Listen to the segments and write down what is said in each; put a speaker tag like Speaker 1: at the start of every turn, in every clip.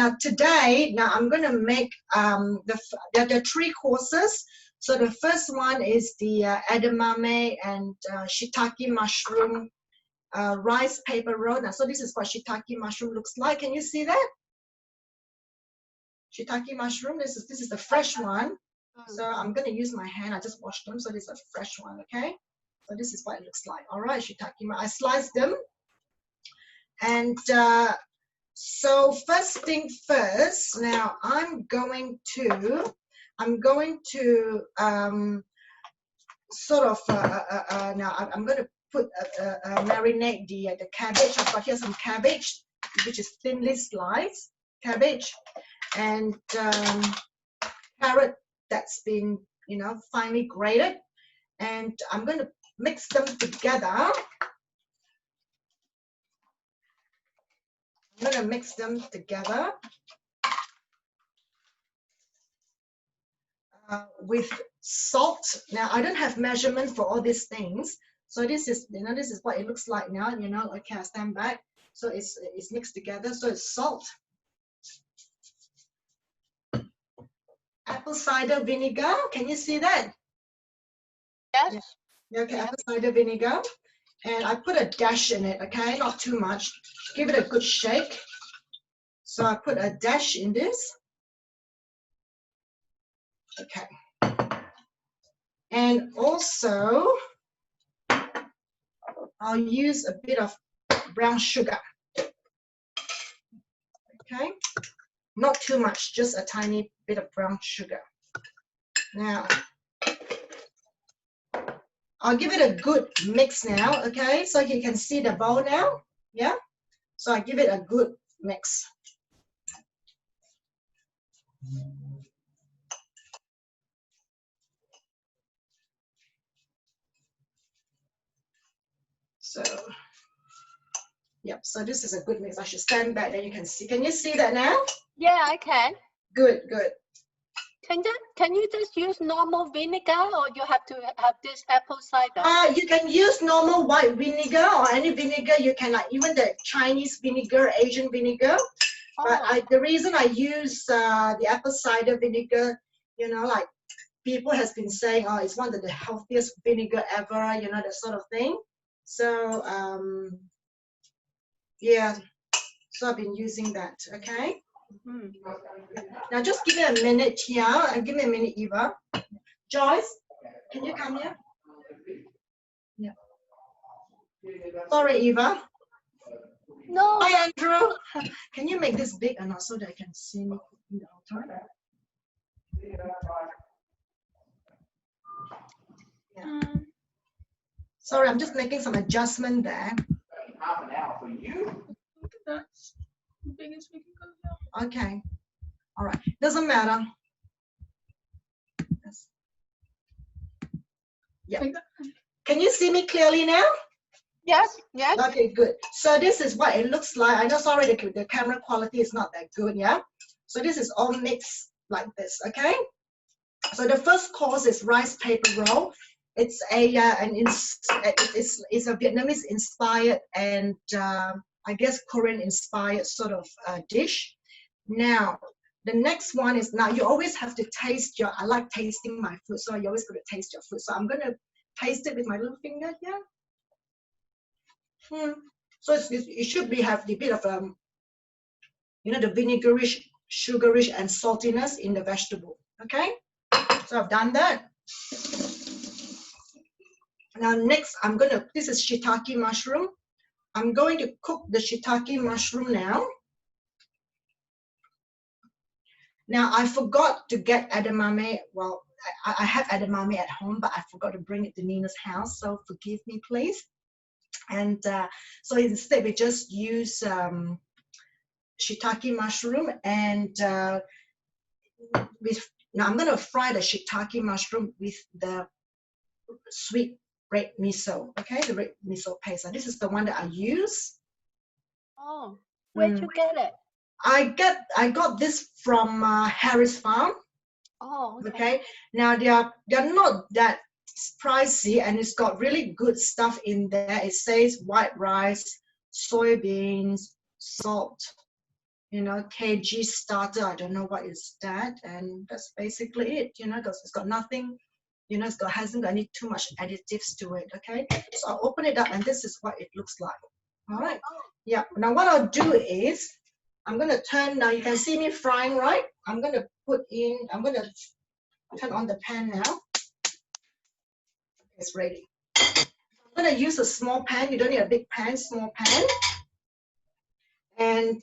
Speaker 1: Now today, I'm going to make there are 3 courses. So the first one is the edamame and shiitake mushroom rice paper roll. Now, so this is what shiitake mushroom looks like. Can you see that? Shiitake mushroom. This is the fresh one. So I'm going to use my hand. I just washed them, so this is a fresh one. Okay. So this is what it looks like. All right, shiitake. I sliced them, and so first thing first. Now I'm going to sort of now I'm going to put marinate the cabbage. I've got here some cabbage, which is thinly sliced cabbage, and carrot that's been finely grated, and I'm going to mix them together. I'm going to mix them together with salt. Now I don't have measurement for all these things, so this is this is what it looks like now. Okay, I stand back. So it's mixed together. So it's salt, apple cider vinegar. Can you see that?
Speaker 2: Yes.
Speaker 1: Yeah. Okay, apple cider vinegar, and I put a dash in it. Okay, not too much. Give it a good shake. So I put a dash in this. Okay. And also, I'll use a bit of brown sugar. Okay, not too much, just a tiny bit of brown sugar. Now, I'll give it a good mix now. Okay, so you can see the bowl now. Yeah, so I give it a good mix. So, yep, so this is a good mix. I should stand back, then you can see. Can you see that now?
Speaker 2: Yeah, I can.
Speaker 1: Good, good.
Speaker 2: Can you just use normal vinegar, or you have to have this apple cider?
Speaker 1: You can use normal white vinegar or any vinegar you can, like even the Chinese vinegar, Asian vinegar. But the reason I use the apple cider vinegar, like people has been saying, oh, it's one of the healthiest vinegar ever, that sort of thing. So yeah, so I've been using that. Okay. Now just give me a minute here, and give me a minute, Eva. Joyce, can you come here? Yeah. Sorry, Eva.
Speaker 2: No.
Speaker 1: Hi, Andrew. Can you make this big enough so that I can see me in the altar? Yeah. Sorry, I'm just making some adjustment there.
Speaker 3: Half an hour for you.
Speaker 2: That's the biggest we can go.
Speaker 1: Okay. All right. Doesn't matter. Yes. Yeah. Can you see me clearly now?
Speaker 2: Yes. Yes.
Speaker 1: Okay, good. So this is what it looks like. I know, sorry, the camera quality is not that good, yeah? So this is all mixed like this, okay? So the first course is rice paper roll. It's it's a Vietnamese inspired and I guess Korean inspired sort of dish. Now, the next one is, now you always have to taste I like tasting my food, so you always got to taste your food. So I'm going to taste it with my little finger here. So it should have the bit of the vinegarish, sugarish, and saltiness in the vegetable. Okay, so I've done that. Now next, this is shiitake mushroom. I'm going to cook the shiitake mushroom now. Now I forgot to get edamame. Well, I have edamame at home, but I forgot to bring it to Nina's house. So forgive me, please. And so instead we just use shiitake mushroom, and now I'm going to fry the shiitake mushroom with the sweet red miso. Okay, the red miso paste. And this is the one that I use.
Speaker 2: Oh, where'd you get it?
Speaker 1: I got this from Harris Farm.
Speaker 2: Oh,
Speaker 1: okay. Now they're not that pricey, and it's got really good stuff in there. It says white rice, soybeans, salt, you know, KG starter. I don't know what is that, and that's basically it. You know, because it's got nothing. You know, hasn't got any too much additives to it. Okay, so I'll open it up, and this is what it looks like. All right. Yeah. Now what I'll do is I'm gonna turn. Now you can see me frying, right? I'm gonna turn on the pan now. It's ready. I'm gonna use a small pan. You don't need a big pan. Small pan. And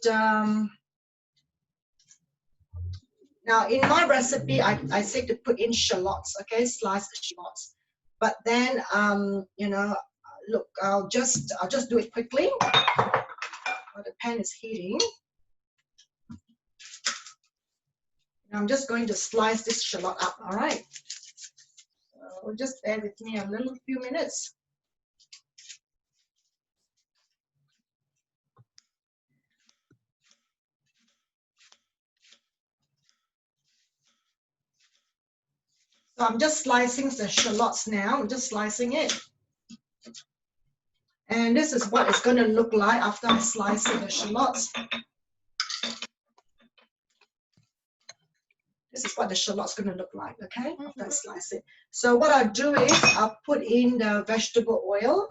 Speaker 1: now in my recipe, I say to put in shallots, okay, sliced shallots. But then, you know, look, I'll just do it quickly. While the pan is heating. Now I'm just going to slice this shallot up. All right. So just bear with me a few minutes. So I'm just slicing the shallots now. I'm just slicing it. And this is what it's going to look like after I slice the shallots. This is what the shallot's going to look like, okay? After I slice it. So what I'll do is I'll put in the vegetable oil.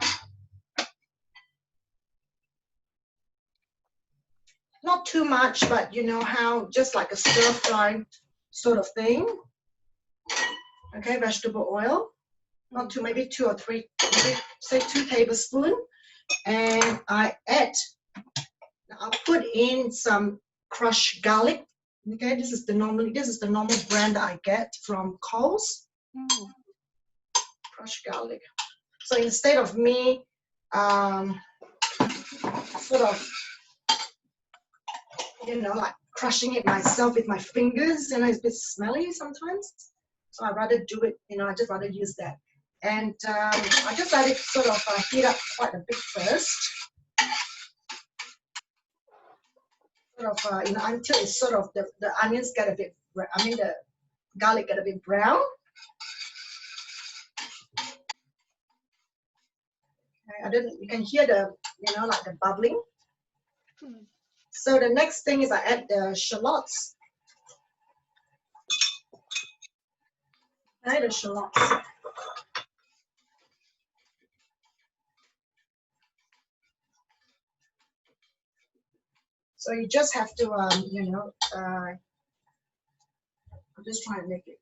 Speaker 1: Not too much, but you know how, just like a stir fry sort of thing. Okay, vegetable oil. Not too, maybe 2 or 3, maybe say 2 tablespoons. And I'll put in some crushed garlic. Okay, this is the normal brand that I get from Coles. Crushed garlic. So instead of me sort of, you know, like crushing it myself with my fingers, you know, it's a bit smelly sometimes. So I'd rather do it, you know, I just rather use that. And I just let it sort of heat up quite a bit first. Sort of, you know, until it's sort of the onions get a bit, the garlic get a bit brown. Okay, you can hear the, you know, like the bubbling. So the next thing is I add the shallots. The shallots. So you just have to, you know, I'm just trying to make it.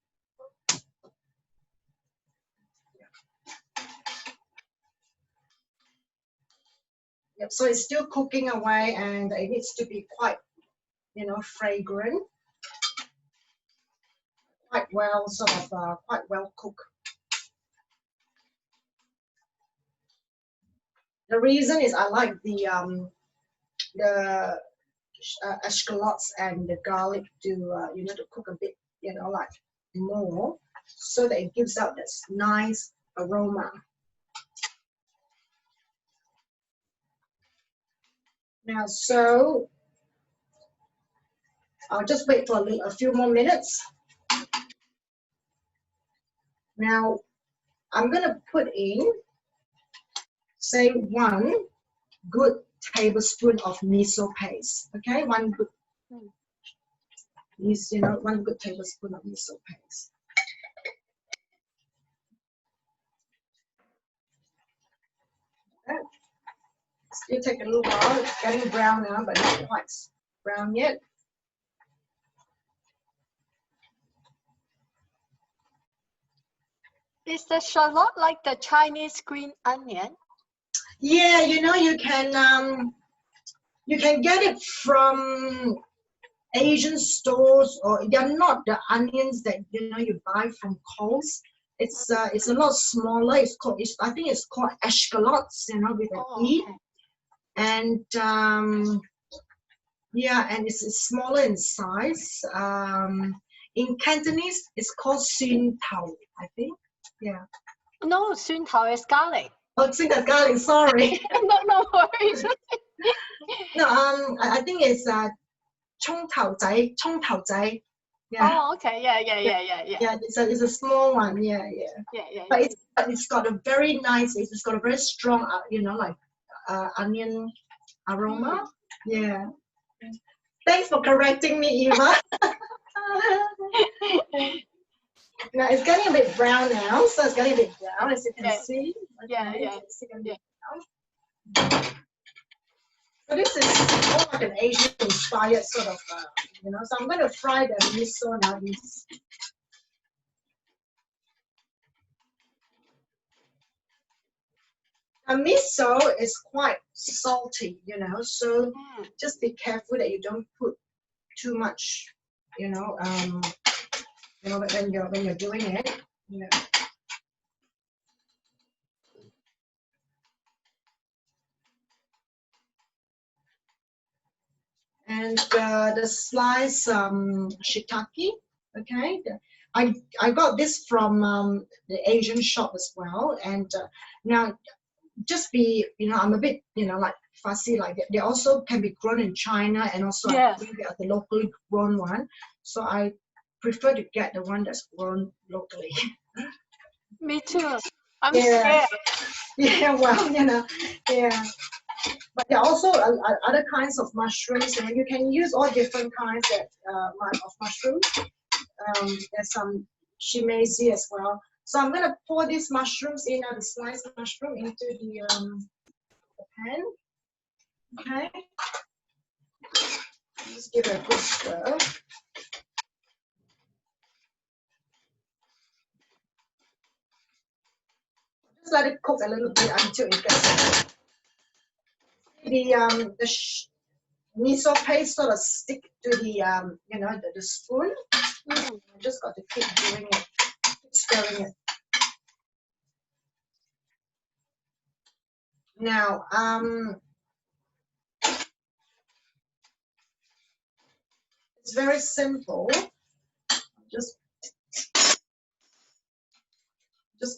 Speaker 1: Yep, so it's still cooking away and it needs to be quite, you know, fragrant. Quite well, sort of, quite well cooked. The reason is I like the shallots and the garlic to, you know, to cook a bit, you know, like more, so that it gives out this nice aroma. Now, so I'll just wait for a few more minutes. Now, I'm going to put in, say, 1 good tablespoon of miso paste. Okay, 1 good, you know, 1 good tablespoon of miso paste. Okay. Still take a little while. It's getting brown now, but not quite brown yet.
Speaker 2: Is the shallot like the Chinese green onion?
Speaker 1: Yeah, you know, you can get it from Asian stores, or they're not the onions that, you know, you buy from Coles. It's a lot smaller. I think it's called escalots, you know, with an E.
Speaker 2: Okay.
Speaker 1: And yeah, and it's smaller in size. In Cantonese, it's called Xun Tao, I think. Yeah.
Speaker 2: No, Xun Tao is garlic.
Speaker 1: Oh, Xun Tao garlic. Sorry.
Speaker 2: No worries.
Speaker 1: No, I think it's Chong Tao Zai. Chong Tao Zai. Yeah.
Speaker 2: Oh, okay. Yeah.
Speaker 1: Yeah, it's a small one. Yeah. But it's got a very nice. It's got a very strong, you know, like onion aroma. Yeah. Thanks for correcting me, Eva. Now it's getting a bit brown now, so it's getting a bit brown, as you can see.
Speaker 2: Yeah,
Speaker 1: Okay,
Speaker 2: yeah,
Speaker 1: it's getting a bit brown. So this is more like an Asian inspired sort of, you know, so I'm going to fry the miso now. A miso is quite salty, you know, so just be careful that you don't put too much, you know, when you're doing it. You know. And the sliced shiitake, okay. I got this from the Asian shop as well, and now just be, you know, I'm a bit, you know, like fussy like that. They also can be grown in China, and also I think they are the locally grown one. So I prefer to get the one that's grown locally.
Speaker 2: Me too. I'm scared.
Speaker 1: Yeah, well, you know, yeah. But there are also other kinds of mushrooms, and you can use all different kinds of mushrooms. There's some shimeji as well. So I'm gonna pour these mushrooms in, the sliced mushroom into the pan. Okay. Just give it a good stir. Just let it cook a little bit until it gets the miso paste sort of stick to the you know, the spoon. You just got to keep doing it, keep stirring it. Now it's very simple. Just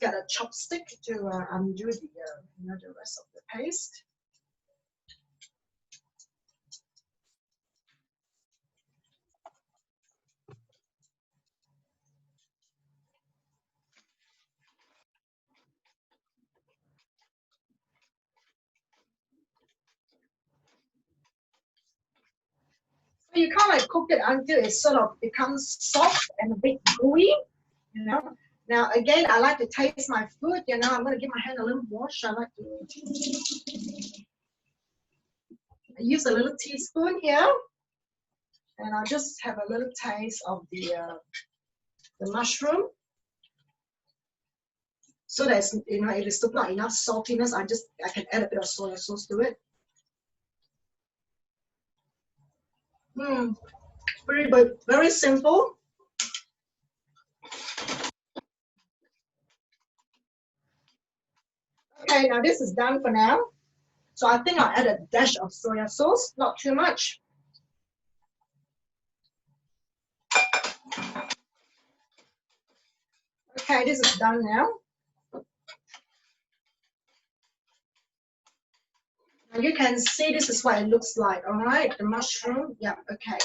Speaker 1: get a chopstick to undo the you know, the rest of the paste. So you kind of like cook it until it sort of becomes soft and a bit gooey, you know. Now again, I like to taste my food. You know, I'm going to give my hand a little wash. I like to use a little teaspoon here, and I'll just have a little taste of the mushroom. So that's, you know, if it's still not enough saltiness, I can add a bit of soy sauce to it. Very good, very simple. Okay, now this is done for now. So I think I'll add a dash of soy sauce, not too much. Okay, this is done now. And you can see this is what it looks like, all right? The mushroom, yeah, okay.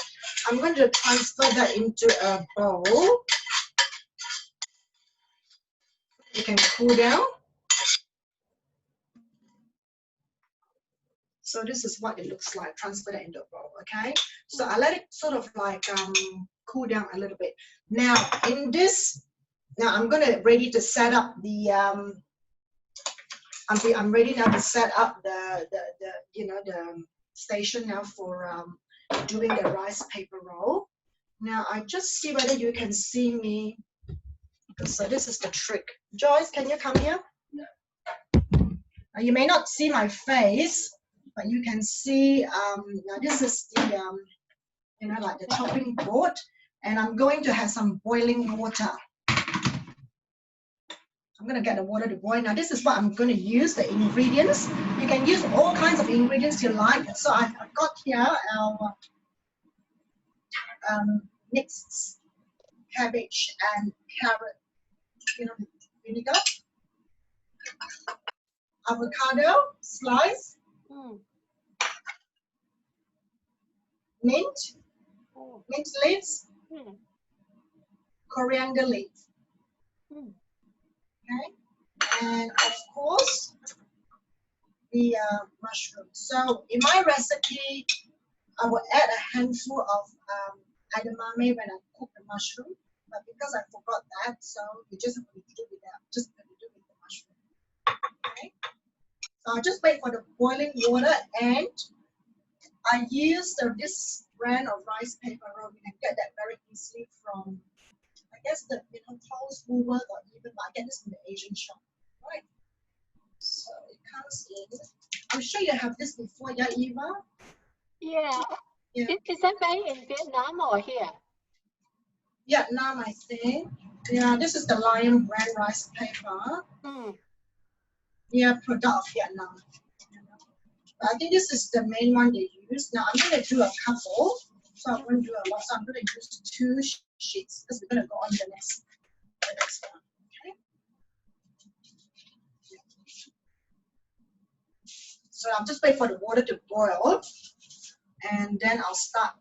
Speaker 1: I'm going to transfer that into a bowl. You can cool down. So this is what it looks like. Transfer that into a bowl, okay? So I let it sort of like cool down a little bit. Now in this, now I'm ready to set up the I'm ready now to set up the you know, the station now for doing the rice paper roll. Now I just see whether you can see me. So this is the trick. Joyce, can you come here? You may not see my face, but you can see now this is the you know, like the chopping board, and I'm going to have some boiling water. I'm going to get the water to boil. Now this is what I'm going to use, the ingredients. You can use all kinds of ingredients you like. So I've got here our mixed cabbage and carrot, you know, vinegar, avocado slice, mint leaves, coriander leaves. Okay, and of course the mushroom. So in my recipe, I will add a handful of edamame when I cook the mushroom, but because I forgot that, so you just have to do with that. Just have to do with the mushroom. Okay. So I'll just wait for the boiling water, and I use this brand of rice paper roll. You can get that very easily from, I guess, the Coles, Woolworth, or even I get this in the Asian shop, right? So it comes in. I'm sure you have this before, yeah, Eva?
Speaker 2: Yeah.
Speaker 1: Yeah.
Speaker 2: Is that made in Vietnam or here?
Speaker 1: Vietnam, I think. Yeah, this is the Lion brand rice paper.
Speaker 2: Mm.
Speaker 1: Yeah, product of Vietnam. But I think this is the main one they use. Now I'm going to do a couple, so I'm going to do a lot. So I'm going to use 2 sheets because we're going to go on to the next one. Okay. So I'll just wait for the water to boil, and then I'll start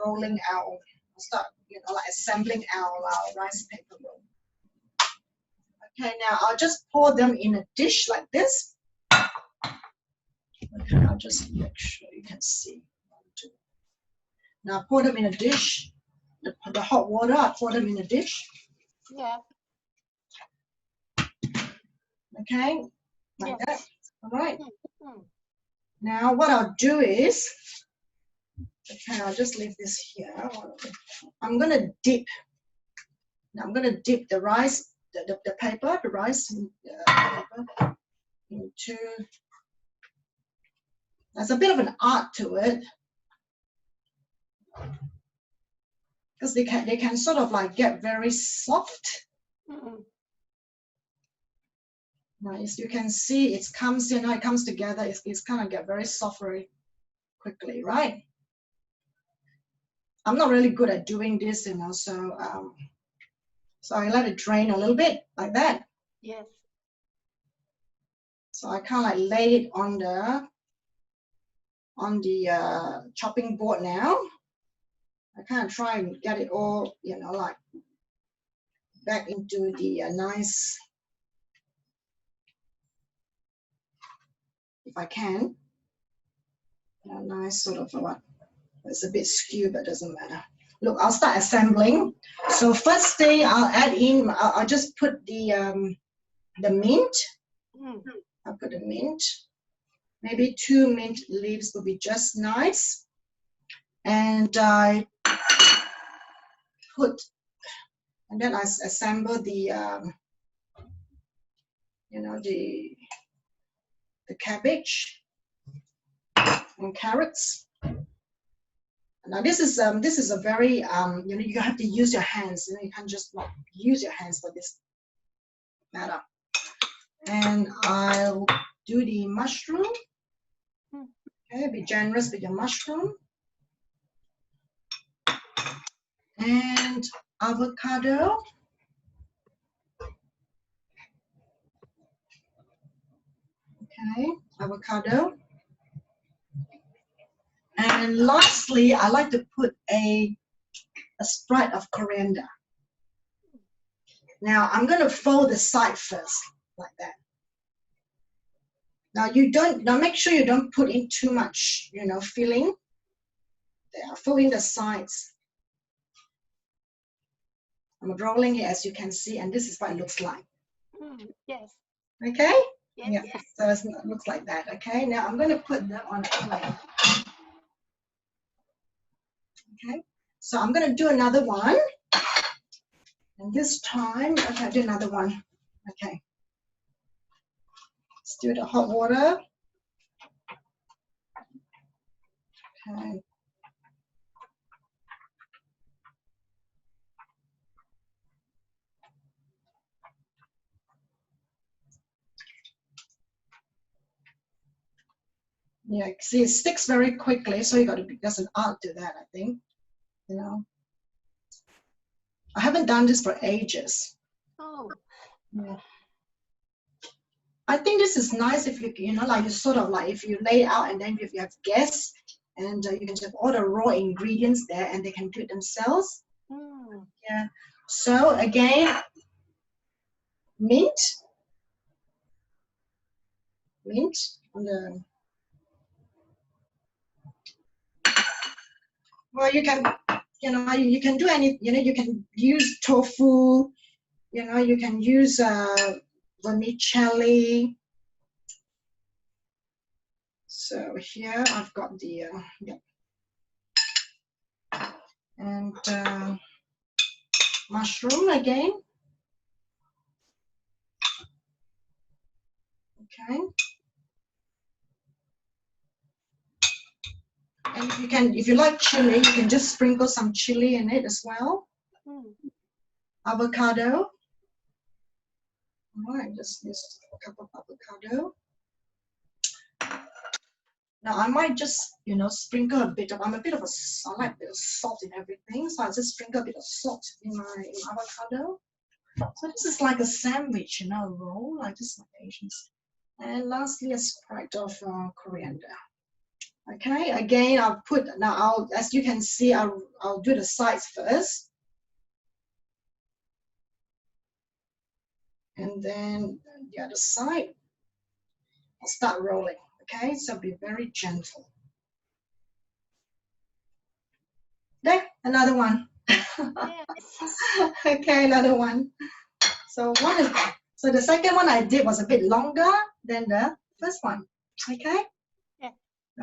Speaker 1: rolling out. I'll start, like assembling our rice paper roll. Okay, now I'll just pour them in a dish like this. Okay, I'll just make sure you can see. Now pour them in a dish. The hot water, I pour them in a dish.
Speaker 2: Yeah.
Speaker 1: Okay, like that. All right.
Speaker 2: Mm.
Speaker 1: Now what I'll do is, okay, I'll just leave this here. I'm gonna dip. Now I'm gonna dip the rice, the paper, the rice paper into. There's a bit of an art to it, because they can sort of like get very soft.
Speaker 2: Mm.
Speaker 1: Now, as you can see, it comes together. It's kind of get very soft very quickly, right? I'm not really good at doing this, so I let it drain a little bit like that.
Speaker 2: Yes.
Speaker 1: So I kind of like lay it on the chopping board now. I kind of try and get it all, like back into the nice, if I can, nice sort of what. It's a bit skewed, but doesn't matter. Look, I'll start assembling. So first thing I'll add in, I'll just put the mint.
Speaker 2: Mm.
Speaker 1: I'll put the mint. Maybe 2 mint leaves will be just nice. And I then I assemble the, the cabbage and carrots. Now this is a very you have to use your hands. You can't just not use your hands for this matter. And I'll do the mushroom. Okay, be generous with your mushroom. And avocado. Okay, avocado. And lastly, I like to put a sprig of coriander. Now I'm going to fold the side first, like that. Now make sure you don't put in too much, filling. There, filling the sides. I'm rolling it, as you can see, and this is what it looks like.
Speaker 2: Yes.
Speaker 1: Okay?
Speaker 2: Yes.
Speaker 1: Yeah, so it looks like that. Okay, now I'm going to put that on a plate. Okay, so I'm going to do another one. And this time, okay, I'll do another one. Okay. Let's do the hot water. Okay. Yeah, see, it sticks very quickly, so there's an art to that, I think. I haven't done this for ages.
Speaker 2: Oh.
Speaker 1: Yeah. I think this is nice if you like you sort of like if you lay it out and then if you have guests and you can just have all the raw ingredients there and they can do it themselves. Yeah. So again, mint on the. Well, you can, you can do any, you can use tofu, you can use vermicelli. So here I've got the, and mushroom again. Okay. And you can, if you like chili, you can just sprinkle some chili in it as well. Avocado. All right, just use a cup of avocado. Now I might just, sprinkle a bit of, I like a bit of salt in everything. So I'll just sprinkle a bit of salt in my avocado. So this is like a sandwich, a roll, like this like Asians. And lastly, a spright of coriander. Okay, again, as you can see, I'll do the sides first. And then the other side, I'll start rolling. Okay, so be very gentle. There, another one. Okay, another one. So the second one I did was a bit longer than the first one. Okay.
Speaker 2: Yeah.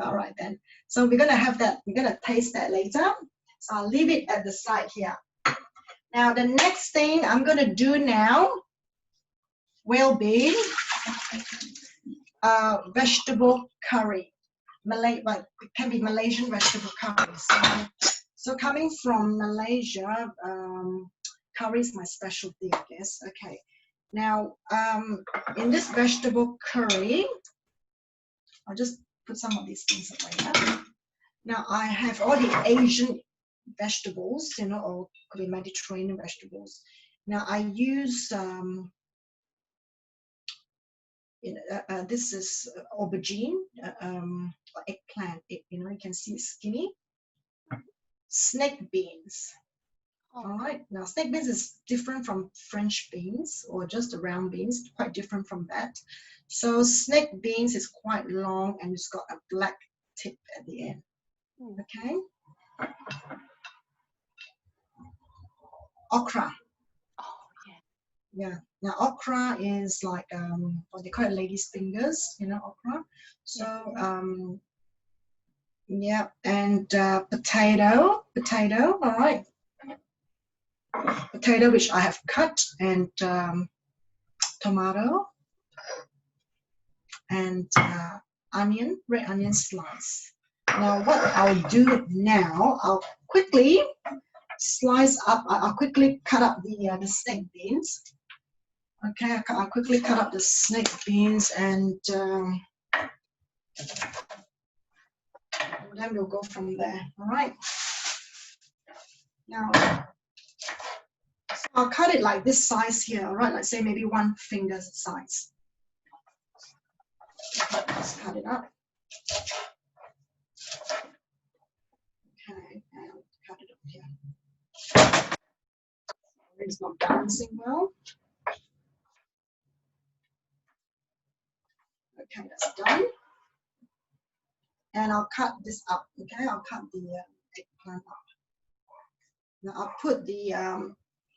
Speaker 1: All right then. So we're gonna have that. We're gonna taste that later. So I'll leave it at the side here. Now the next thing I'm gonna do now will be vegetable curry. It can be Malaysian vegetable curry. So coming from Malaysia, curry is my specialty, I guess. Okay. Now, in this vegetable curry, I'll just put some of these things away now. Now, I have all the Asian vegetables, or could be Mediterranean vegetables. Now, I use, this is aubergine, eggplant. You can see it's skinny. Snake beans. All right. Now, snake beans is different from French beans or just the round beans, quite different from that. So snake beans is quite long and it's got a black tip at the end. Okay. Okra.
Speaker 2: Oh,
Speaker 1: yeah. Now, okra is like, what they call it, ladies' fingers, okra. So, yeah, and potato, all right. Potato, which I have cut, and tomato, and onion, red onion slice. Now, what I'll do now, I'll quickly slice up, I'll quickly cut up the snake beans. Okay, I'll quickly cut up the snake beans and then we'll go from there, all right? Now, so I'll cut it like this size here, all right? Like say maybe 1 finger size. Let's cut it up. Okay, and cut it up here. It's not balancing well. Okay, that's done. And I'll cut this up, okay? I'll cut the eggplant up. Now I'll put the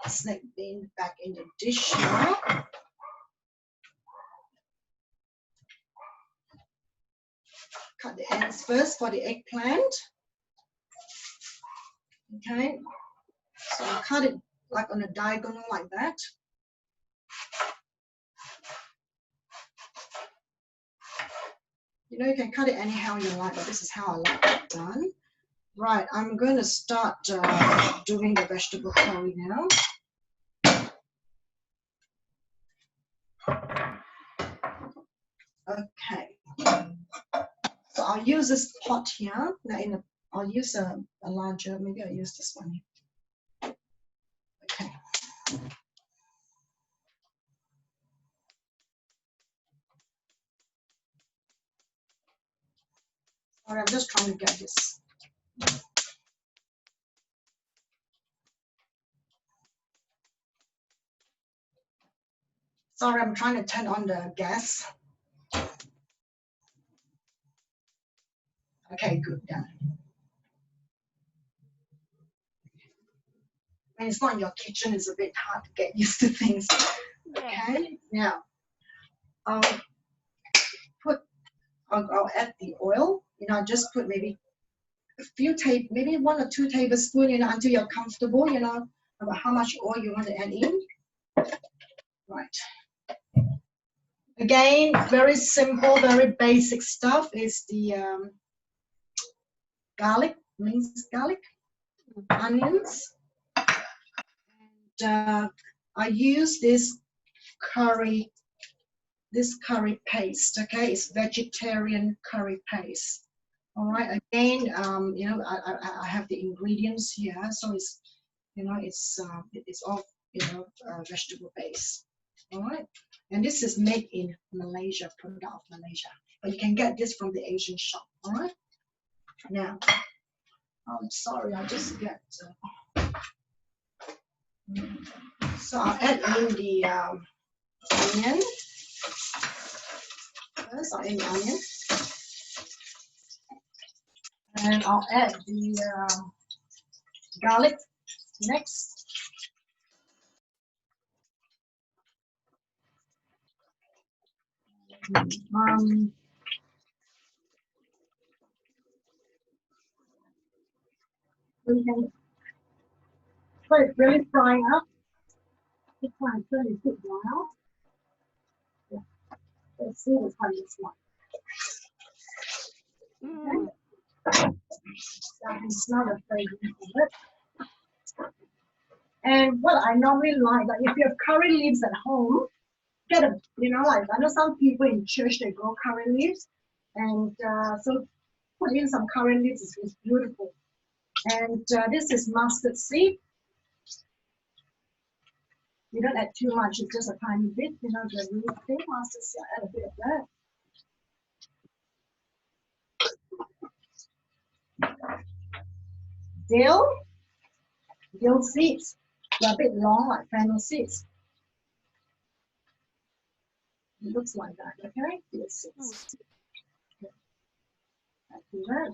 Speaker 1: snake bean back in the dish now. Cut the ends first for the eggplant. Okay, so I'll cut it like on a diagonal like that. You can cut it anyhow you like, but this is how I like it done. Right, I'm going to start doing the vegetable curry now. Okay, so I'll use this pot here. Now I'll use a larger, maybe I'll use this one. Okay. All right, I'm just trying to get this. Sorry, I'm trying to turn on the gas. Okay, good, done. When it's not in your kitchen, it's a bit hard to get used to things. Okay, now I'll add the oil. You know, just put maybe maybe 1 or 2 tablespoons, you know, until you're comfortable, you know, about how much oil you want to add in. Right. Again, very simple, very basic stuff is the garlic, minced garlic, onions. And I use this curry paste, okay? It's vegetarian curry paste. All right, again, you know, I have the ingredients here, so it's, you know, it's all, you know, vegetable base. All right, and this is made in Malaysia, product of Malaysia, but you can get this from the Asian shop. All right, now, I'm sorry, I just get. So I'll add in the onion. First, I'll add the onion. And I'll add the garlic next. We can put it really frying up. Just try and turn it good while. Yeah. Let's see what's how this one. Okay. So I can smell the fragrance of it. And what I normally like if you have curry leaves at home, get a, you know, like I know some people in church they grow curry leaves, and so put in some curry leaves is beautiful. And this is mustard seed. You don't add too much, it's just a tiny bit, you know, the real thing. Mustard seed, I add a bit of that. Dill seeds. They're a bit long, like fennel seeds. It looks like that, okay? Dill seeds. Okay. Do that.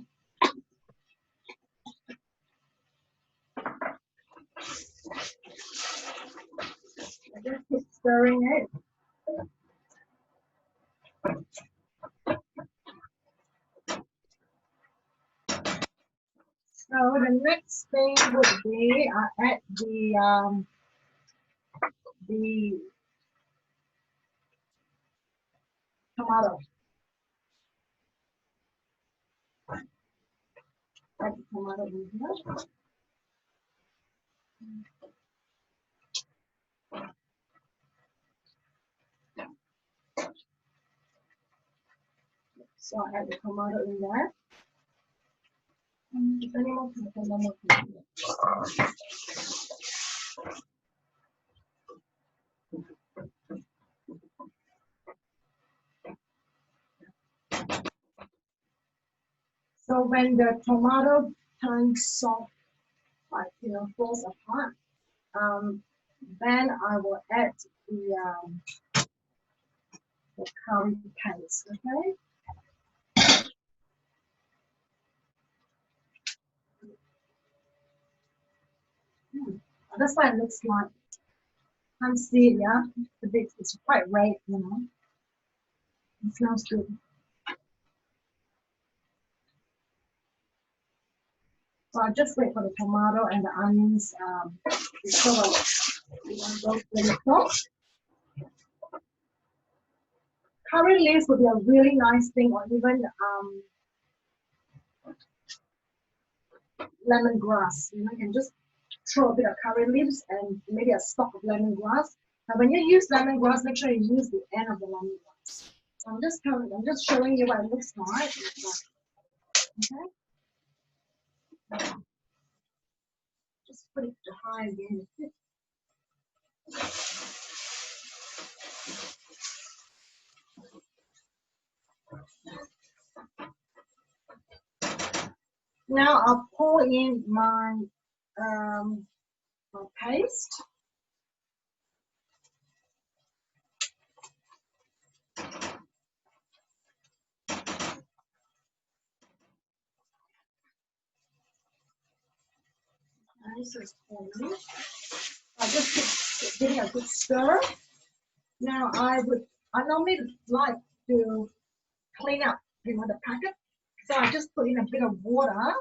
Speaker 1: I just keep stirring it. So the next thing would be I add the tomato. Add the tomato in here. So I add the tomato in there. So when the tomato turns soft, like, you know, falls apart, then I will add the curry paste, okay? That's what it looks like. Can't see it, yeah? It's quite red, you know. It smells good. So I just wait for the tomato and the onions to sort of roast really soft. Curry leaves would be a really nice thing, or even lemongrass. You know, you can just throw a bit of curry leaves and maybe a stalk of lemongrass. Now, when you use lemongrass, make sure you use the end of the lemongrass. So I'm just showing you what it looks like. Okay. Just put it to high again. Now I'll pour in my paste. This is pouring. I just keep giving a good stir. Now I normally like to clean up, the packet. So I just put in a bit of water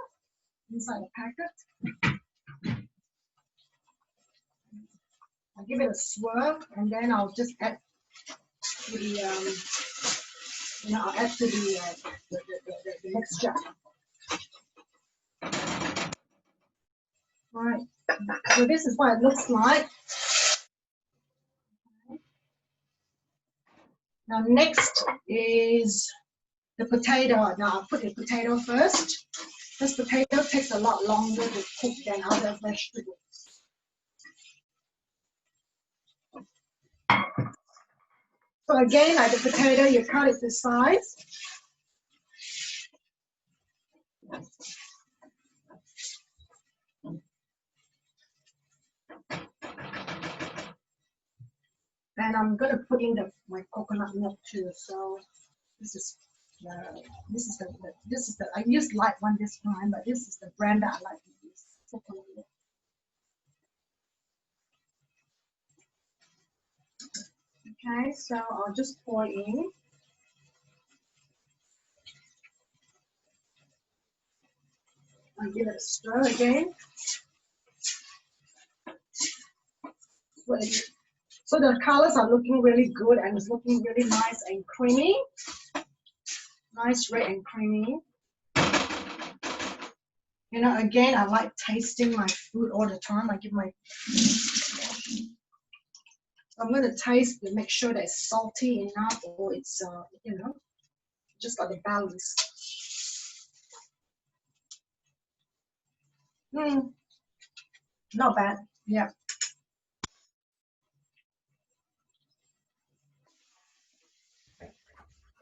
Speaker 1: inside the packet. I give it a swirl, and then I'll just add to the, I'll add to the mixture. All right. So this is what it looks like. Now next is the potato. Now I'll put the potato first. This potato takes a lot longer to cook than other vegetables. So again, like the potato, you cut it to size. And I'm going to put in my coconut milk too. So this is the I used light one this time, but this is the brand that I like to use. Coconut milk. Okay, so I'll just pour in. I'll give it a stir again. So the colors are looking really good and it's looking really nice and creamy. Nice red and creamy. Again, I like tasting my food all the time. I give my... I'm going to taste to make sure that it's salty enough or it's, just like the balance. Not bad. Yeah.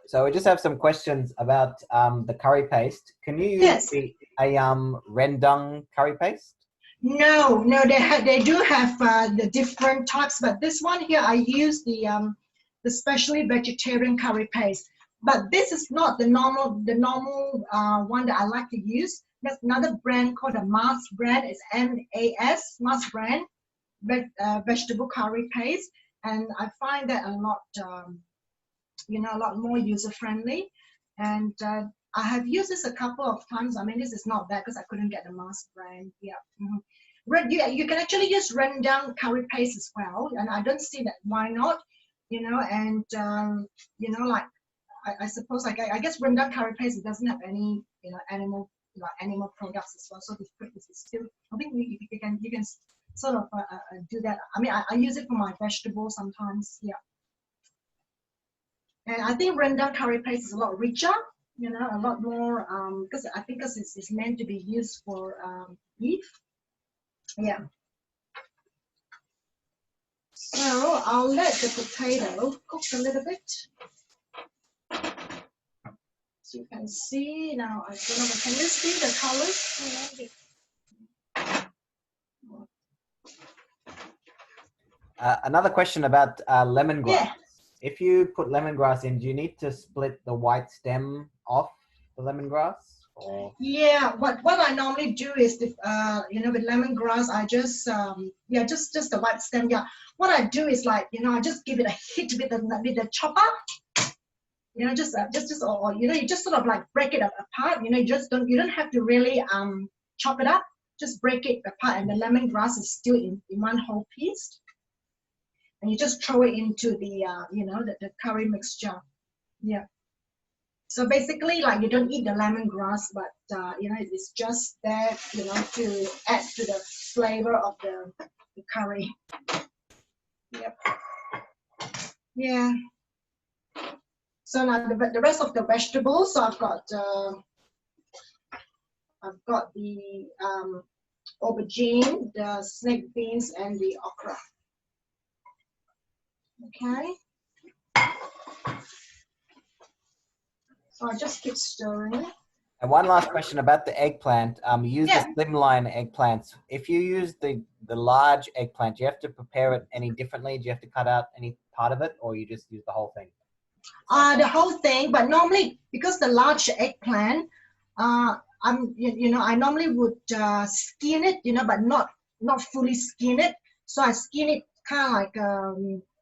Speaker 4: So we just have some questions about the curry paste. Can you use a rendang curry paste?
Speaker 1: No, they do have the different types, but this one here I use the specially vegetarian curry paste. But this is not the normal one that I like to use. There's another brand called the Mars brand. It's MAS, Mars brand, vegetable curry paste, and I find that a lot. A lot more user-friendly, and I have used this a couple of times. I mean, this is not bad because I couldn't get the Mars brand. Yeah, you can actually use rendang curry paste as well, and I don't see that why not. And like I suppose I guess rendang curry paste doesn't have any animal products as well, so this is still. I think you can sort of do that. I mean, I use it for my vegetables sometimes. Yeah. And I think rendang curry paste is a lot richer, a lot more, because I think it's meant to be used for beef. Yeah. So I'll let the potato cook a little bit. So you can see now, I don't know, can you see the colors?
Speaker 4: Another question about lemongrass.
Speaker 1: Yeah.
Speaker 4: If you put lemongrass in, do you need to split the white stem off the lemongrass? Or?
Speaker 1: Yeah, what I normally do is, with lemongrass, I just just the white stem. Yeah, what I do is I just give it a hit with the chopper. You just sort of like break it apart. You don't have to really chop it up. Just break it apart, and the lemongrass is still in one whole piece. And you just throw it into the the curry mixture. Yeah. So basically, you don't eat the lemongrass, but it's just there, to add to the flavor of the curry. Yep. Yeah. So now the rest of the vegetables, so I've got the aubergine, the snake beans, and the okra. Okay. So I just keep stirring.
Speaker 4: And one last question about the eggplant. You use the slimline eggplants. If you use the large eggplant, do you have to prepare it any differently? Do you have to cut out any part of it, or you just use the whole thing?
Speaker 1: The whole thing, but normally because the large eggplant, I normally would skin it, but not fully skin it. So I skin it kind of like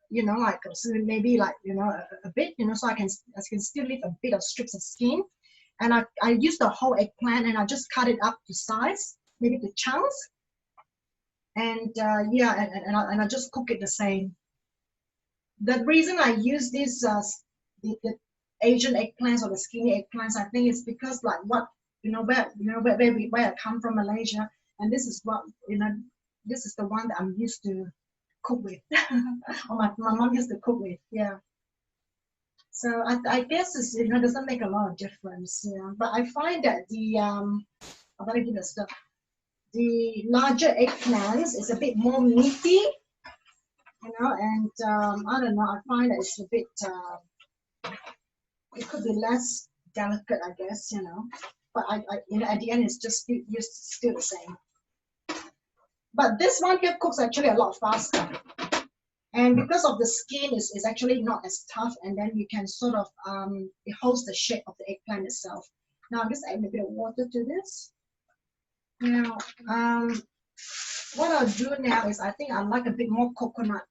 Speaker 1: you know, like so maybe like you know a bit, you know, so I can still leave a bit of strips of skin. And I use the whole eggplant and I just cut it up to size, maybe to chunks. And yeah, and I just cook it the same. The reason I use these the Asian eggplants or the skinny eggplants, I think it's because like what where I come from, Malaysia, and this is what this is the one that I'm used to cook with, or my mom used to cook with, yeah. So I guess it's doesn't make a lot of difference, yeah. But I find that the I'm gonna give it a start. The larger eggplants is a bit more meaty, and I don't know. I find that it's a bit. It could be less delicate, I guess, But I at the end, it's just still the same. But this one here cooks actually a lot faster, and because of the skin is actually not as tough, and then you can sort of it holds the shape of the eggplant itself. Now I'm just adding a bit of water to this. Now what I'll do now is I think I like a bit more coconut,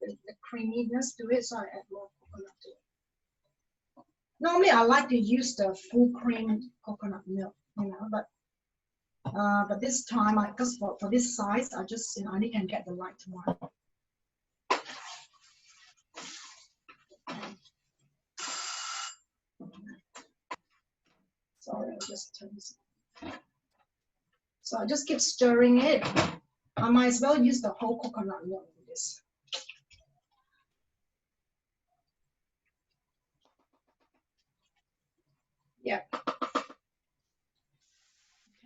Speaker 1: the creaminess to it, so I add more coconut to it. Normally, I like to use the full cream coconut milk, but this time, because for this size, I just I only can get the right one. Sorry, I'll just turn this. So I just keep stirring it. I might as well use the whole coconut milk in this. Yeah.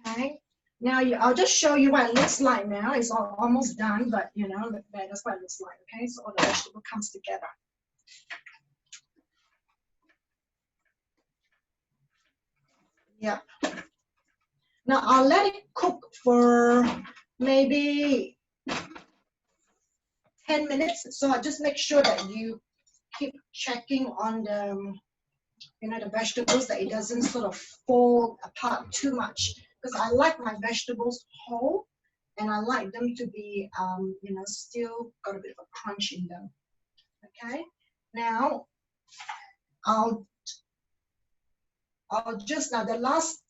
Speaker 1: Okay. Now I'll just show you what it looks like now. It's almost done, but that's what it looks like. Okay, so all the vegetable comes together. Yeah. Now I'll let it cook for maybe 10 minutes. So I just make sure that you keep checking on the the vegetables, that it doesn't sort of fall apart too much, because I like my vegetables whole, and I like them to be still got a bit of a crunch in them. Okay, now I'll just now the last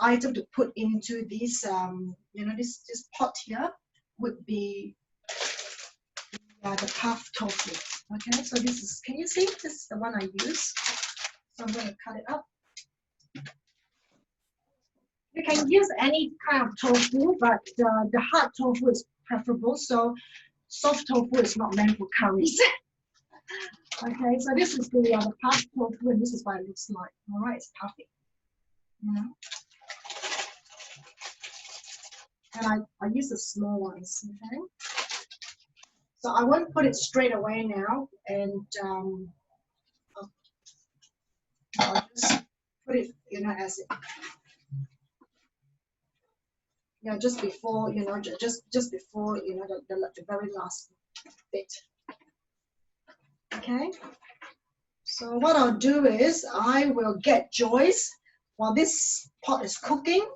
Speaker 1: item to put into this this pot here would be the puff tofu. Okay, so this is, can you see, this is the one I use. So I'm going to cut it up. You can use any kind of tofu, but the hard tofu is preferable. So soft tofu is not meant for curries. Okay, so this is the puff tofu, and this is what it looks like. All right, it's puffy. And I use the small ones. Okay. So I won't put it straight away now, and I'll just put it, as it, just before, just before, the very last bit. Okay. So what I'll do is I will get Joyce, while this pot is cooking,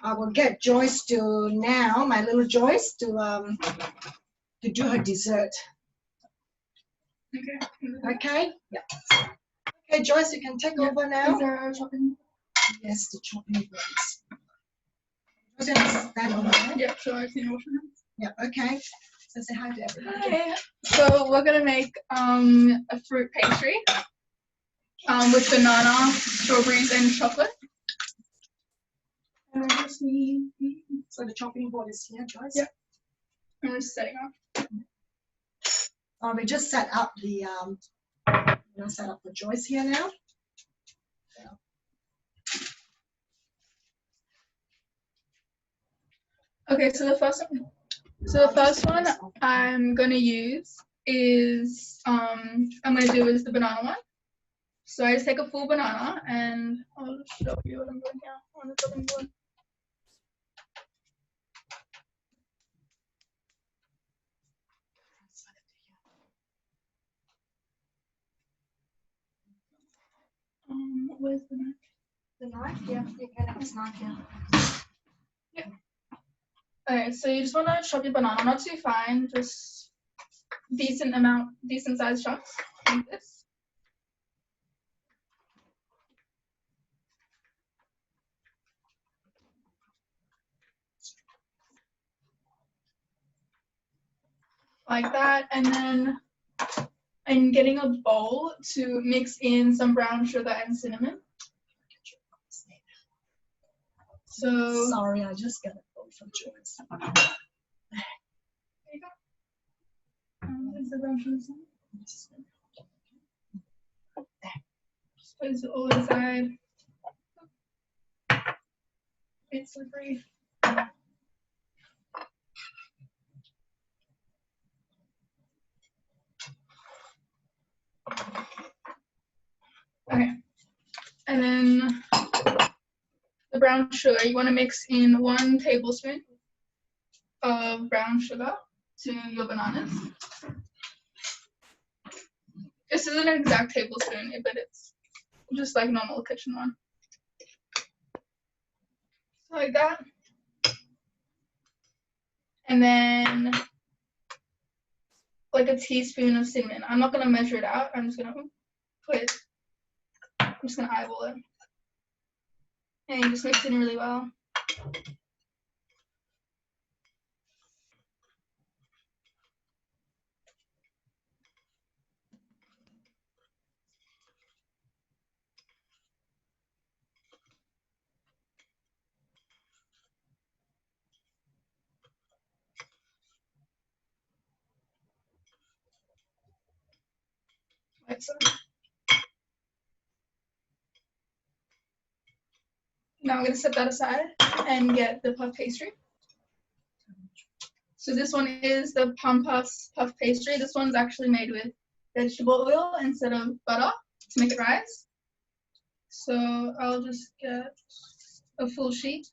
Speaker 1: I will get Joyce to now, my little Joyce, to do her dessert. Okay. Okay. Yeah. Okay, Joyce, you can take over now.
Speaker 5: Is there a chopping?
Speaker 1: Yes, the chopping boards. Joyce, you have to stand over there.
Speaker 5: Yeah, so I can wash my hands.
Speaker 1: Yeah. Okay. So say hi to everybody.
Speaker 5: Hi. So we're gonna make a fruit pastry with banana, strawberries, and chocolate. And I just need.
Speaker 1: So the chopping board is here, Joyce.
Speaker 5: Yeah. I'm just setting up.
Speaker 1: We just set up the set up for Joyce here now.
Speaker 5: Okay, so the first one I'm gonna use is I'm gonna do is the banana one. So I just take a full banana, and I'll just show you what I'm doing here on the chopping board. Where's the knife?
Speaker 1: The knife, yeah, you can have this knife here.
Speaker 5: Yeah. Okay, so you just want to chop your banana, not too fine, just decent size chunks like this. Like that, and then I'm getting a bowl to mix in some brown sugar and cinnamon. So
Speaker 1: Sorry, I just got a bowl from Joyce.
Speaker 5: there you go. Is the brown sugar? Just place it all inside. It's slippery. Okay, and then the brown sugar, you want to mix in 1 tablespoon of brown sugar to your bananas. This isn't an exact tablespoon, but it's just like normal kitchen one. So like that. And then like a teaspoon of cinnamon. I'm not gonna measure it out. I'm just gonna eyeball it. And you just mix it in really well. Like so. Now I'm gonna set that aside and get the puff pastry. So this one is the puff pastry. This one's actually made with vegetable oil instead of butter to make it rise. So I'll just get a full sheet.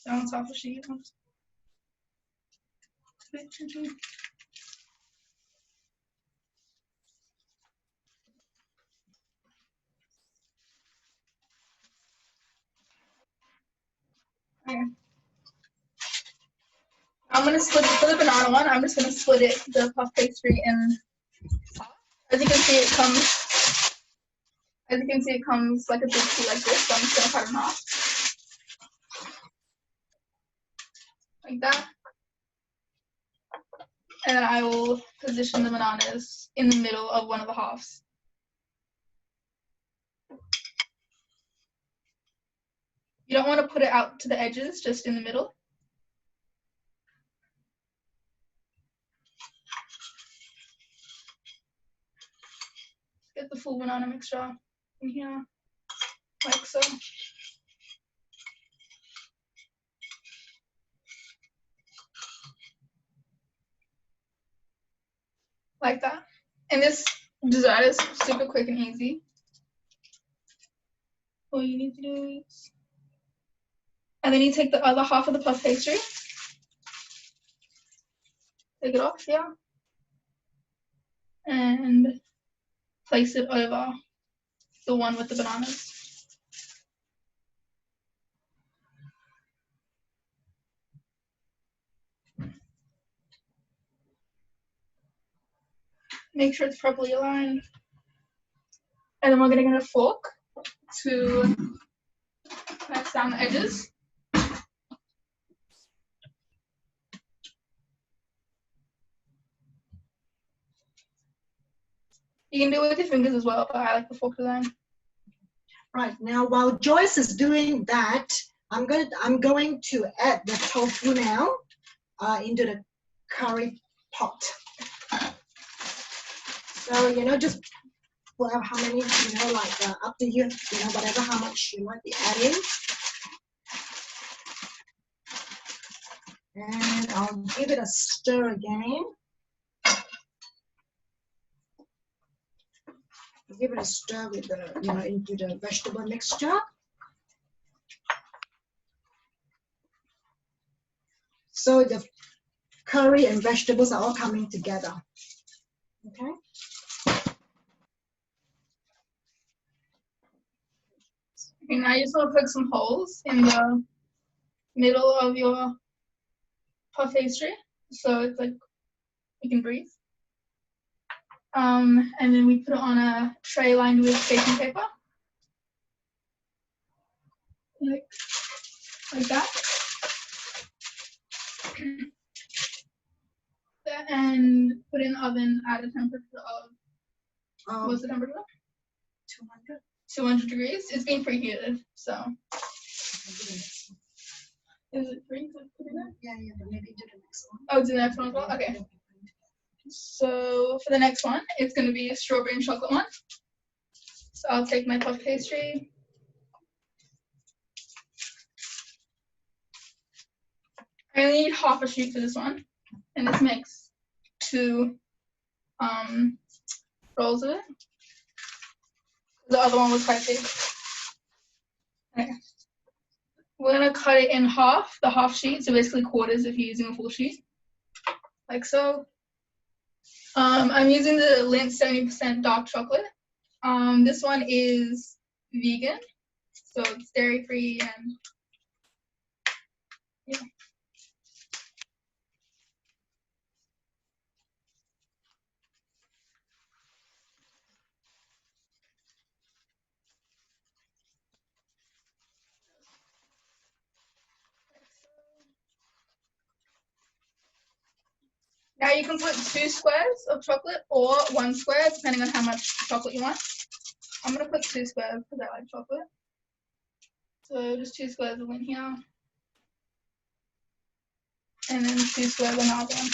Speaker 5: That one's half a sheet. Okay. I'm gonna split it for the banana one. I'm just gonna split it, the puff pastry, in half. As you can see, it comes like a big sheet like this. So I'm just gonna cut it in half, like that. And then I will position the bananas in the middle of one of the halves. You don't want to put it out to the edges, just in the middle. Get the full banana mixture in here, like so. Like that. And this dessert is super quick and easy. All you need to do is, and then you take the other half of the puff pastry, take it off, yeah, and place it over the one with the bananas. Make sure it's properly aligned. And then we're gonna get a fork to press down the edges. You can do it with your fingers as well, but I like the fork design.
Speaker 1: Right, now while Joyce is doing that, I'm going to add the tofu now into the curry pot. So, just whatever, how many, up to you, whatever, how much you might be adding. And I'll give it a stir again. Give it a stir with the, into the vegetable mixture. So the curry and vegetables are all coming together. Okay.
Speaker 5: Okay, now you just want to poke some holes in the middle of your puff pastry, so it's like you can breathe. And then we put it on a tray lined with baking paper, like that. And put in the oven at a temperature of, what's the temperature?
Speaker 1: 200.
Speaker 5: 200 degrees. It's being preheated, so. Is it free?
Speaker 1: Yeah, but maybe do the next one.
Speaker 5: Oh, do the next one as well? Okay. So for the next one, it's going to be a strawberry and chocolate one. So I'll take my puff pastry. I only need half a sheet for this one, and this makes 2 rolls of it. The other one was quite big. Okay. We're gonna cut it in half, the half sheet, so basically quarters if you're using a full sheet, like so. I'm using the Lindt 70% dark chocolate. This one is vegan, so it's dairy free and yeah. Now you can put 2 squares of chocolate or 1 square, depending on how much chocolate you want. I'm gonna put 2 squares because I like chocolate. So just 2 squares of Lindt here. And then 2 squares on the other one.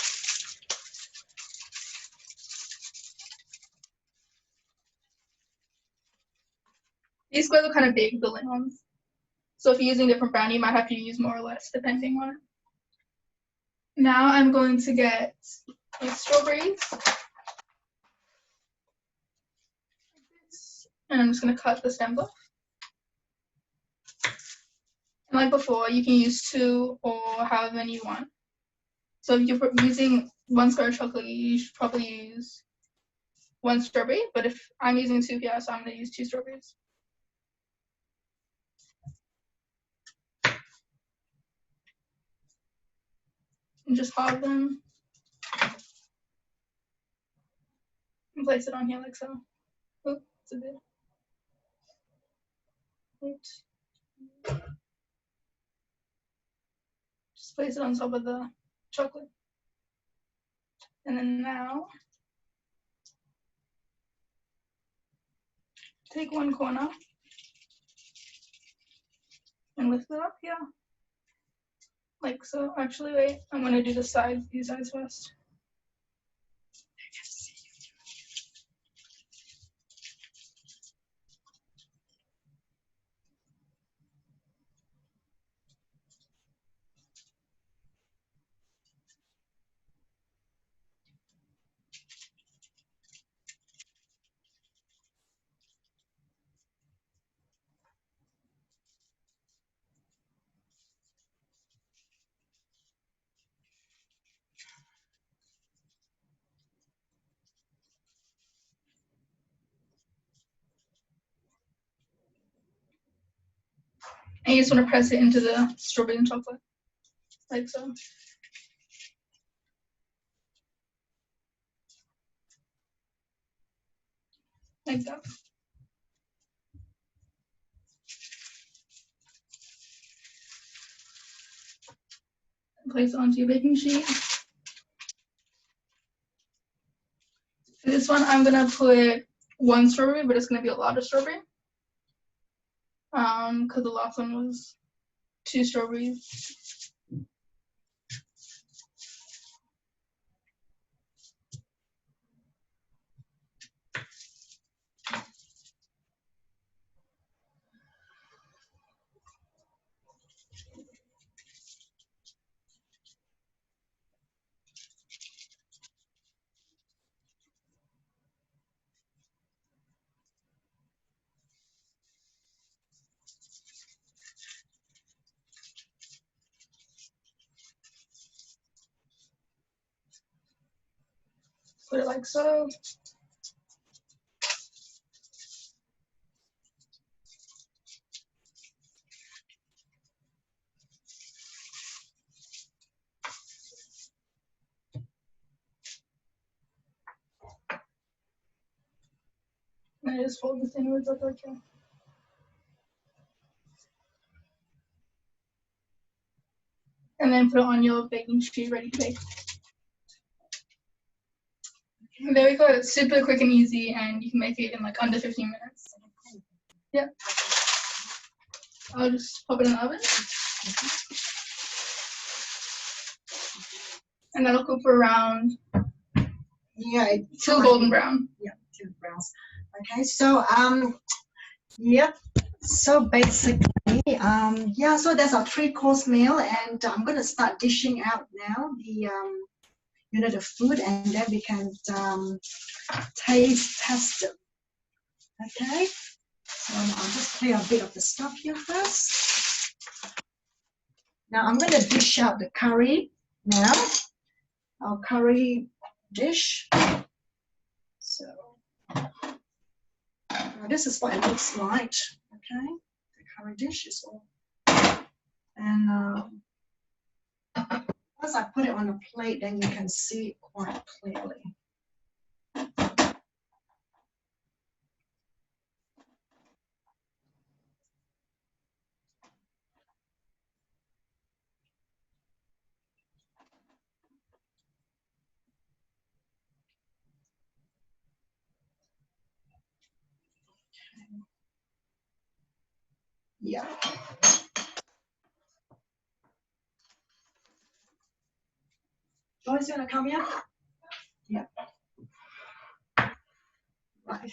Speaker 5: These squares are kind of big, the Lindt ones. So if you're using different brownie, you might have to use more or less depending on it. Now I'm going to get strawberries. And I'm just going to cut the stems off. And like before, you can use 2 or however many you want. So if you're using 1 square of chocolate, you should probably use 1 strawberry. But if I'm using 2 here, so I'm going to use 2 strawberries. And just halve them. And place it on here like so. Oops, it's a bit. Oops. Just place it on top of the chocolate. And then now, take 1 corner and lift it up here. Like so. Actually, wait, I'm going to do the sides, these sides first. And you just want to press it into the strawberry and chocolate, like so. Like that. Place it onto your baking sheet. For this one, I'm gonna put 1 strawberry, but it's gonna be a lot of strawberry. Because the last one was 2 strawberries. Put it like so. And I just fold this inwards like that. And then put it on your baking sheet ready to bake. And there we go. It's super quick and easy, and you can make it in like under 15 minutes. Yep. I'll just pop it in the oven. And that'll cook for around till golden brown.
Speaker 1: Yeah, till browns. Okay, so yep. So basically, yeah. So there's our 3-course meal, and I'm gonna start dishing out now the the food, and then we can test them. Okay. So I'll just clear a bit of the stuff here first. Now I'm gonna dish out the curry now. Our curry dish. So this is what it looks like. Okay, the curry dish is all. And once I put it on a plate, then you can see it quite clearly. Yeah. Joyce, you wanna come here? Yeah. Right.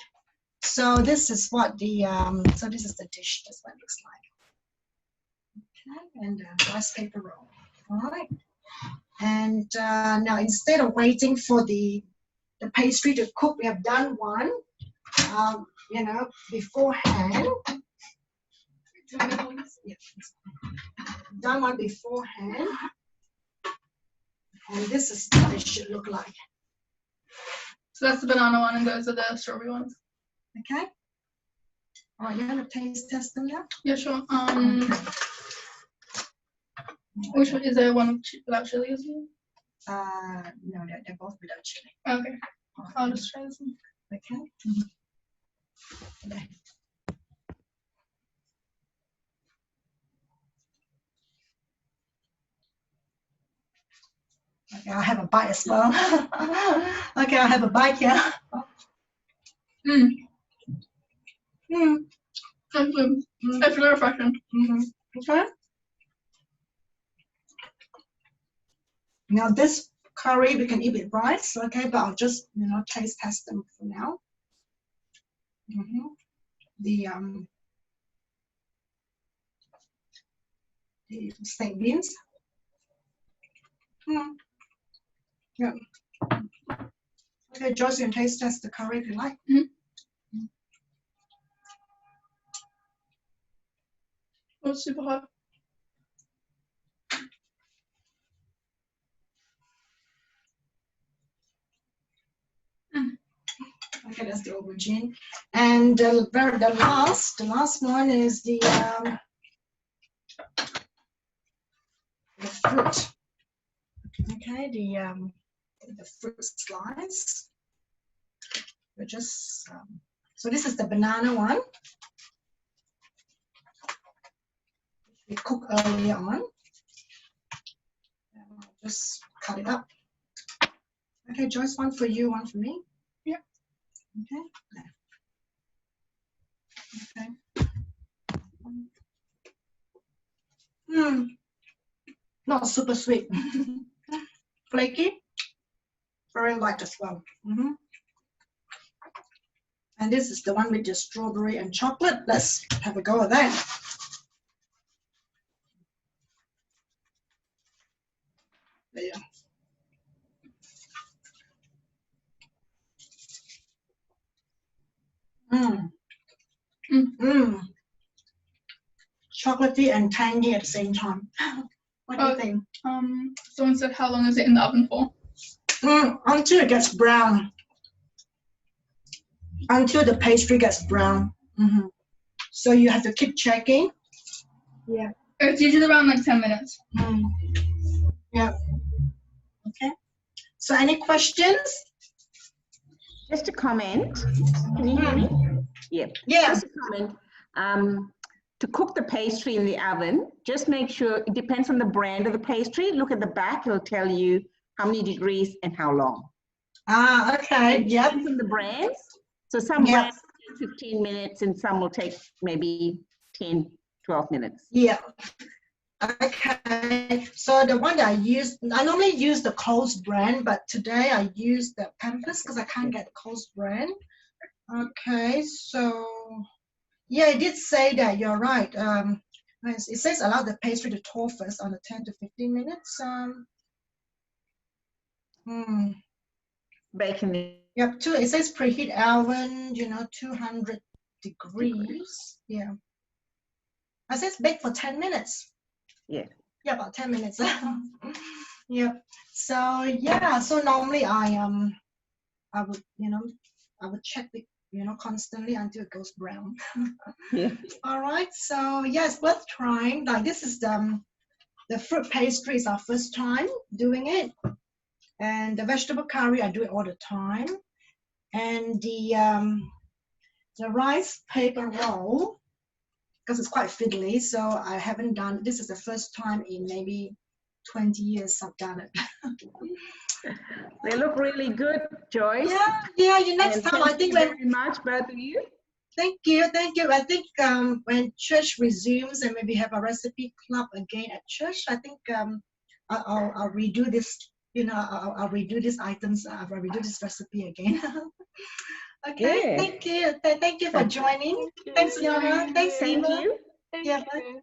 Speaker 1: So this is what the so this is the dish. That's what it looks like. Okay, and rice paper roll. All right. And now instead of waiting for the pastry to cook, we have done one, beforehand. Yeah. Done one beforehand. And this is what it should look like.
Speaker 5: So that's the banana one, and those are the strawberry ones.
Speaker 1: Okay. All right, you want to test them now?
Speaker 5: Yeah, sure. Which one is there? One without chili as well?
Speaker 1: No, they're both without chili.
Speaker 5: Okay. I'll just try this one.
Speaker 1: Okay. Okay. Okay, I'll have a bite as well. Okay, I'll have a bite here.
Speaker 5: That's good. It's really refreshing.
Speaker 1: Okay. Now this curry we can eat with rice, okay, but I'll just taste test them for now. The steak beans. Yeah. Okay, Joyce, you can taste test the curry if you like.
Speaker 5: Oh, it's super hot.
Speaker 1: Okay, that's the aubergine. And the last one is the fruit. Okay, the fruit slice. We're just so this is the banana one. We cook earlier on. And I'll just cut it up. Okay, Joyce, one for you, one for me.
Speaker 5: Yeah.
Speaker 1: Okay. Okay. Not super sweet. Flaky. Very light as well. And this is the one with the strawberry and chocolate. Let's have a go at that. There you go. Chocolatey and tangy at the same time. What do you think?
Speaker 5: Someone said, how long is it in the oven for?
Speaker 1: Until it gets brown. Until the pastry gets brown. So you have to keep checking. Yeah.
Speaker 5: It's usually around like 10 minutes.
Speaker 1: Yeah. Okay. So any questions?
Speaker 6: Just a comment. Can you hear me? Yeah.
Speaker 1: Yeah.
Speaker 6: Just a comment. To cook the pastry in the oven, just make sure, it depends on the brand of the pastry. Look at the back, it'll tell you how many degrees and how long.
Speaker 1: Ah, okay.
Speaker 6: It
Speaker 1: Yep.
Speaker 6: depends on the brands. So some
Speaker 1: Yep.
Speaker 6: brands take 15 minutes and some will take maybe 10, 12 minutes.
Speaker 1: Yeah. Okay. So the one that I normally use the Coles brand, but today I use the Pampers because I can't get the Coles brand. Okay. So yeah, it did say that. You're right. It says allow the pastry to thaw first on the 10 to 15 minutes.
Speaker 6: Baking.
Speaker 1: Yep. It says preheat oven. 200 degrees. Yeah. It says bake for 10 minutes.
Speaker 6: Yeah.
Speaker 1: Yeah, about 10 minutes. Yep. So yeah. So normally I would check it, constantly until it goes brown.
Speaker 6: Yeah.
Speaker 1: All right. So yeah, it's worth trying. Like this is the fruit pastry is our first time doing it, and the vegetable curry I do it all the time, and the rice paper roll because it's quite fiddly. So I haven't done. This is the first time in maybe 20 years I've done it.
Speaker 6: They look really good, Joyce.
Speaker 1: Yeah. Next
Speaker 6: And
Speaker 1: time I
Speaker 6: thank
Speaker 1: think
Speaker 6: you very much, both of you.
Speaker 1: Thank you. I think when church resumes and maybe have a recipe club again at church, I think I'll redo this. I'll redo these items. I'll redo this recipe again. Okay.
Speaker 6: Yeah.
Speaker 1: Thank you. Thank you for joining. Thanks, Laura. Thanks,
Speaker 6: Thank
Speaker 1: Eva.
Speaker 6: you.
Speaker 2: Thank
Speaker 1: Yeah,
Speaker 2: you.